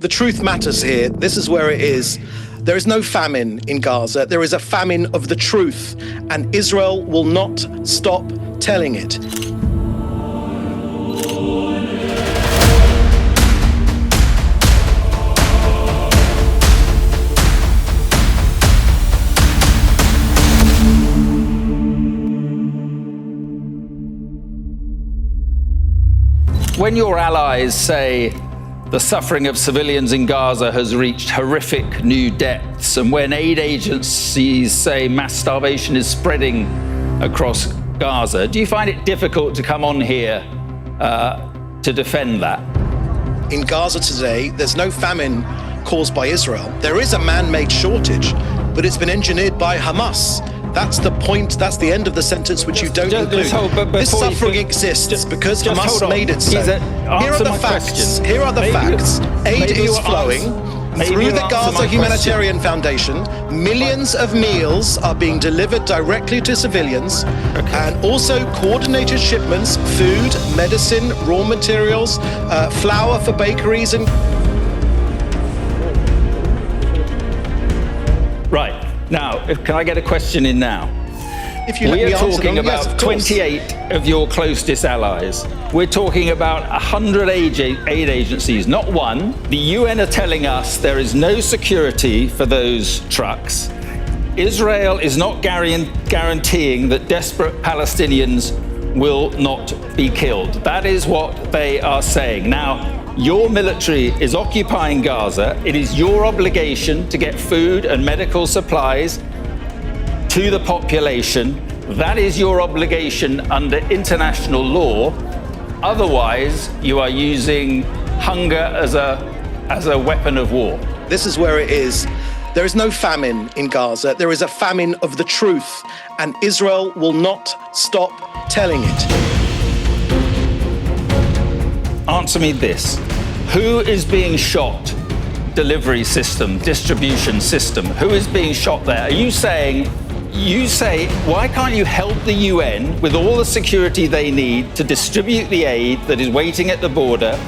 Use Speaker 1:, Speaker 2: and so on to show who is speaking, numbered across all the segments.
Speaker 1: The truth matters here. This is where it is. There is no famine in Gaza. There is a famine of the truth, and Israel will not stop telling it.
Speaker 2: When your allies say the suffering of civilians in Gaza has reached horrific new depths, and when aid agencies say mass starvation is spreading across Gaza, do you find it difficult to come on here to defend that?
Speaker 1: In Gaza today, there's no famine caused by Israel. There is a man-made shortage, but it's been engineered by Hamas. That's the point, that's the end of the sentence which you don't include. This suffering exists because Hamas made it so. Here are the facts. Here are the facts. Aid is flowing through the Gaza Humanitarian Foundation. Millions of meals are being delivered directly to civilians, and also coordinated shipments, food, medicine, raw materials, flour for bakeries and...
Speaker 2: Right. Now, can I get a question in now?
Speaker 1: If you let me
Speaker 2: we are
Speaker 1: answer
Speaker 2: talking
Speaker 1: them,
Speaker 2: about
Speaker 1: yes, of course.
Speaker 2: 28 of your closest allies. We're talking about 100 aid agencies, not one. The UN are telling us there is no security for those trucks. Israel is not guaranteeing that desperate Palestinians will not be killed. That is what they are saying. Now, your military is occupying Gaza. It is your obligation to get food and medical supplies to the population. That is your obligation under international law. Otherwise, you are using hunger as a weapon of war.
Speaker 1: This is where it is. There is no famine in Gaza. There is a famine of the truth, and Israel will not stop telling it.
Speaker 2: Answer me this. Who is being shot? Delivery system, distribution system. Who is being shot there? Are you saying, why can't you help the UN with all the security they need to distribute the aid that is waiting at the border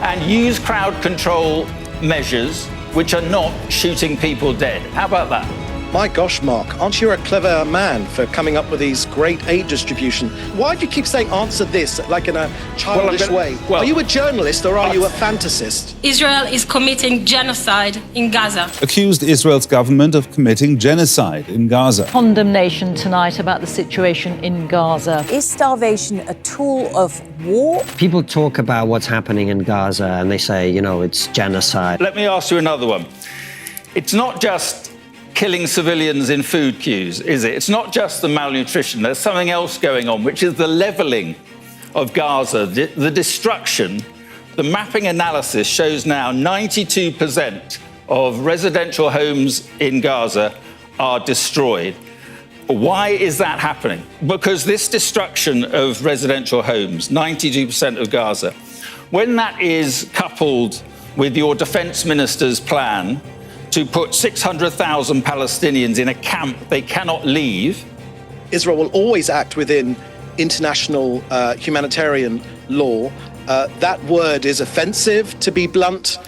Speaker 2: and use crowd control measures which are not shooting people dead? How about that?
Speaker 1: My gosh, Mark, aren't you a clever man for coming up with these great aid distribution? Why do you keep saying answer this like in a childish way? Are you a journalist or are you a fantasist?
Speaker 3: Israel is committing genocide in Gaza.
Speaker 4: Accused Israel's government of committing genocide in Gaza.
Speaker 5: Condemnation tonight about the situation in Gaza.
Speaker 6: Is starvation a tool of war?
Speaker 7: People talk about what's happening in Gaza and they say, you know, it's genocide.
Speaker 2: Let me ask you another one. It's not just killing civilians in food queues, is it? It's not just the malnutrition. There's something else going on, which is the levelling of Gaza, the destruction. The mapping analysis shows now 92% of residential homes in Gaza are destroyed. Why is that happening? Because this destruction of residential homes, 92% of Gaza, when that is coupled with your defense minister's plan to put 600,000 Palestinians in a camp they cannot leave.
Speaker 1: Israel will always act within international humanitarian law. That word is offensive, to be blunt.